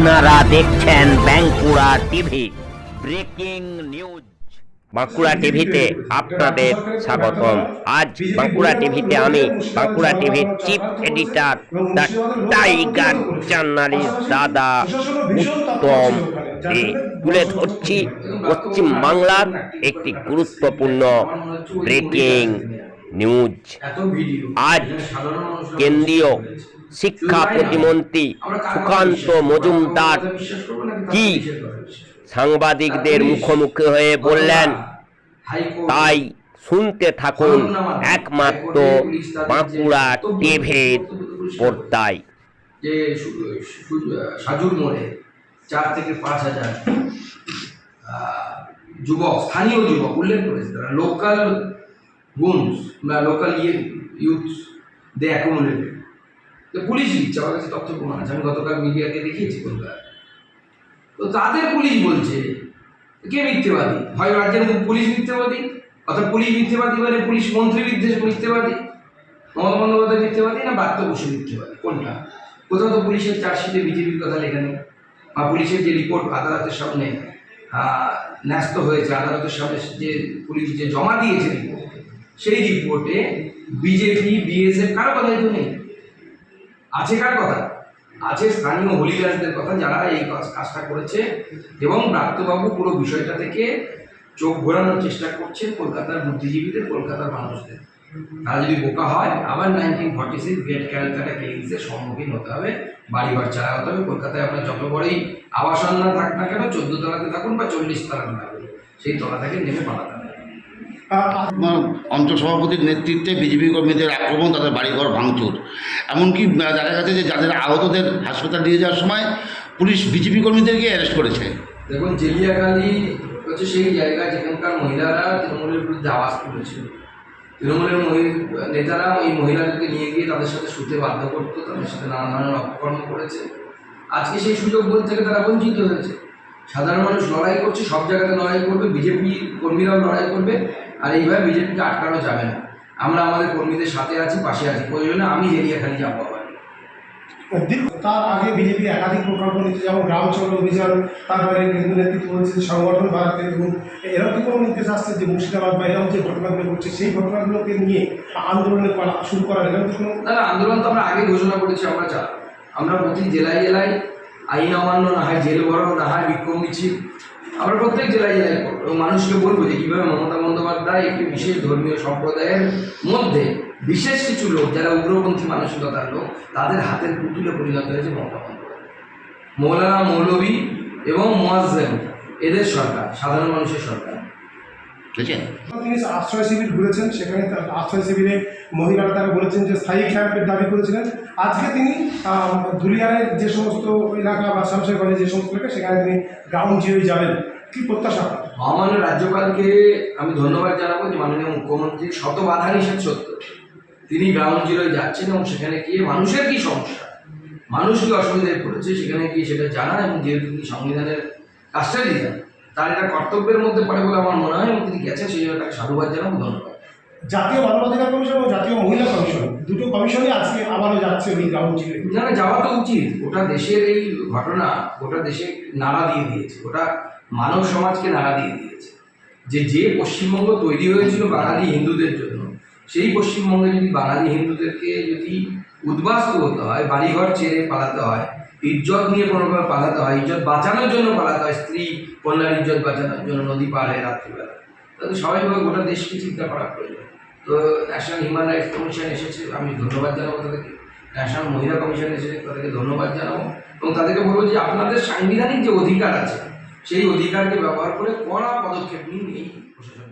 আপনারা দেখছেন Bankura TV breaking news. Bankura টিভিতে আপনাদের স্বাগতম। আজ বাঁকুড়া টিভিতে আমি বাঁকুড়া টিভির chief editor the tiger journalist দাদা উত্তম তুলে ধরছি পশ্চিম বাংলার একটি গুরুত্বপূর্ণ ব্রেকিং নিউজ। আজ কেন্দ্রীয় শিক্ষা প্রতিমন্ত্রী সুকান্ত মজুমদার কি সাংবাদিকদের মুখোমুখি হয়ে বললেন, তাই শুনতে থাকুন একমাত্র বাঁকুড়া টিভির পর্দায়। যে সাজুর মোড়ে 4 থেকে 5,000 যুবক, স্থানীয় যুবক উল্লেখ করেছে, তারা লোকাল গুনস বা লোকাল ইউথ দে অ্যাকুমুলেটেড। তো পুলিশ দিচ্ছে, আমার কাছে তথ্য প্রমাণ আছে, আমি গতকাল মিডিয়াকে দেখিয়েছি কলকাতা। তো তাদের পুলিশ বলছে কে মিথ্যেবাদী? হয় রাজ্যের পুলিশ মিথ্যেবাদী, অর্থাৎ পুলিশ মিথ্যেবাদী মানে পুলিশ মন্ত্রী মিথ্যেবাদী, মমতা বন্দ্যোপাধ্যায় মিথ্যেবাদী, না বার্তা বসু মিথ্যেবাদী? কোনটা? কোথাও তো পুলিশের চার্জশিটে বিজেপির কথা লেখা নেই, বা পুলিশের যে রিপোর্ট আদালতের সামনে ন্যস্ত হয়েছে, আদালতের সামনে যে পুলিশ যে জমা দিয়েছে রিপোর্ট, সেই রিপোর্টে বিজেপি বিএসএফ কারো কথাই তো নেই। আছে কার কথা? আছে স্থানীয় হলিদাসদের কথা, যারা এই কাজটা করেছে। এবং ব্রাত্যবাবু পুরো বিষয়টা থেকে চোখ ঘোরানোর চেষ্টা করছেন কলকাতার বুদ্ধিজীবীদের, কলকাতার মানুষদের। তারা যদি বোকা হয়, আবার 1946 গ্রেট ক্যালকাটা কেসের সম্মুখীন হতে হবে, বাড়িঘর ছাড়া হতে হবে। কলকাতায় আপনার যত বড়ই আবাসন না থাক না কেন, 14 তলাতে থাকুন বা 40 তলাতে থাকুন, সেই তলা থেকে নেমে পালাতে হবে। অঞ্চল সভাপতির নেতৃত্বে বিজেপি কর্মীদের আক্রমণ, তাদের বাড়িঘর ভাঙচুর, এমনকি দেখা গেছে যে যাদের আহতদের হাসপাতাল নিয়ে যাওয়ার সময় পুলিশ বিজেপি কর্মীদেরকে অ্যারেস্ট করেছে। দেখুন, জেলিয়াখালী হচ্ছে সেই জায়গা যেখানকার মহিলারা তৃণমূলের বিরুদ্ধে আওয়াজ তুলেছিল। তৃণমূলের নেতারা ওই মহিলাদেরকে নিয়ে গিয়ে তাদের সাথে শুতে বাধ্য করতো, তাদের সাথে নানা ধরনের অপকর্ম করেছে। আজকে সেই সুযোগ বলতে থেকে তারা বঞ্চিত হয়েছে। সাধারণ মানুষ লড়াই করছে, সব জায়গাতে লড়াই করবে, বিজেপি কর্মীরাও লড়াই করবে, আর এইভাবে বিজেপিকে আটকানো যাবে না। আমরা আমাদের কর্মীদের সাথে আছি, পাশে আছি, প্রয়োজনে আমি জেলিয়াখালী যাবো আবার। তার আগে বিজেপি একাধিক প্রকল্প নিচ্ছে, যেমন গ্রাম চলো অভিযান, তারপরে কেন্দ্রীয় নেতৃত্ব বলছে সংগঠন বাড়াতে, এবং এরকম কি কোনো নির্দেশ আসছে যে মুর্শিদাবাদ বা এরকম যে ঘটনাগুলো ঘটছে সেই ঘটনাগুলোকে নিয়ে আন্দোলনে শুরু করার এরকম কোনো? না, আন্দোলন তো আমরা আগে ঘোষণা করেছি, আমরা প্রতি জেলায় জেলায় আইন অমান্য না হয় জেল ভরো, না হয় বিক্ষোভ মিছিল, আমরা প্রত্যেক জেলায় জেলায় করবো এবং মানুষকে বলবো যে কীভাবে মমতা বন্দ্যোপাধ্যায় একটি বিশেষ ধর্মীয় সম্প্রদায়ের মধ্যে বিশেষ কিছু লোক, যারা উগ্রপন্থী মানসিকতার লোক, তাদের হাতের পুতুলে পরিণত হয়েছে মমতা বন্দ্যোপাধ্যায়। মৌলানা, মৌলভী এবং মুয়াজ্জেম, এদের সরকার সাধারণ মানুষের সরকার। তিনি আশ্রয় শিবির ঘুরেছেন, সেখানে আশ্রয় শিবিরে মহিলারা তারা বলেছেন যে স্থায়ী ক্যাম্পের দাবি করেছিলেন। আজকে তিনি ধুলিয়ানের যে সমস্ত এলাকা বা শামশেরগঞ্জের যে সমস্ত এলাকা, সেখানে তিনি গ্রাউন্ড জিরোয় যাবেন। কি প্রত্যাশা? মহামান্য রাজ্যপালকে আমি ধন্যবাদ জানাবো যে মাননীয় মুখ্যমন্ত্রী শত বাধা নিষেধ সত্ত্বেও তিনি গ্রাউন্ড জিরোয় যাচ্ছেন এবং সেখানে গিয়ে মানুষের কি সমস্যা, মানুষ কি অসুবিধায় পড়েছে, সেখানে গিয়ে সেটা জানা, এবং যেহেতু তিনি সংবিধানের কাজটা দিতেন, তার এটা কর্তব্যের মধ্যে পড়ে বলে আমার মনে হয়, এবং তিনি গেছেন, সেই জন্য তাকে সাধুবাদ জানাবো, ধন্যবাদ। জাতীয় মানবাধিকার কমিশন এবং জাতীয় মহিলা কমিশন, দুটো কমিশনই আজকে আবারও যাচ্ছে ওই গ্রাউন্ড জিরোয়। না, যাওয়া তো উচিত। গোটা দেশের এই ঘটনা গোটা দেশে নাড়া দিয়ে দিয়েছে, গোটা মানব সমাজকে নাড়া দিয়ে দিয়েছে। যে পশ্চিমবঙ্গ তৈরি হয়েছিল বাঙালি হিন্দুদের জন্য, সেই পশ্চিমবঙ্গে যদি বাঙালি হিন্দুদেরকে যদি উদ্বাস্তু হতে হয়, বাড়িঘর ছেড়ে পালাতে হয়, ইজ্জত নিয়ে কোনোভাবে পালাতে হয়, ইজ্জত বাঁচানোর জন্য পালাতে হয়, স্ত্রী কন্যার ইজ্জত বাঁচানোর জন্য নদী পার হয় রাত্রিবেলা, তাহলে স্বাভাবিকভাবে গোটা দেশকে চিন্তা করা প্রয়োজন। তো ন্যাশনাল হিউম্যান রাইটস কমিশন এসেছে, আমি ধন্যবাদ জানাবো তাদেরকে। ন্যাশনাল মহিলা কমিশন এসেছে, তাদেরকে ধন্যবাদ জানাবো, এবং তাদেরকে বলবো যে আপনাদের সাংবিধানিক যে অধিকার আছে, সেই অধিকারকে ব্যবহার করে কড়া পদক্ষেপ নিন এই প্রশাসন।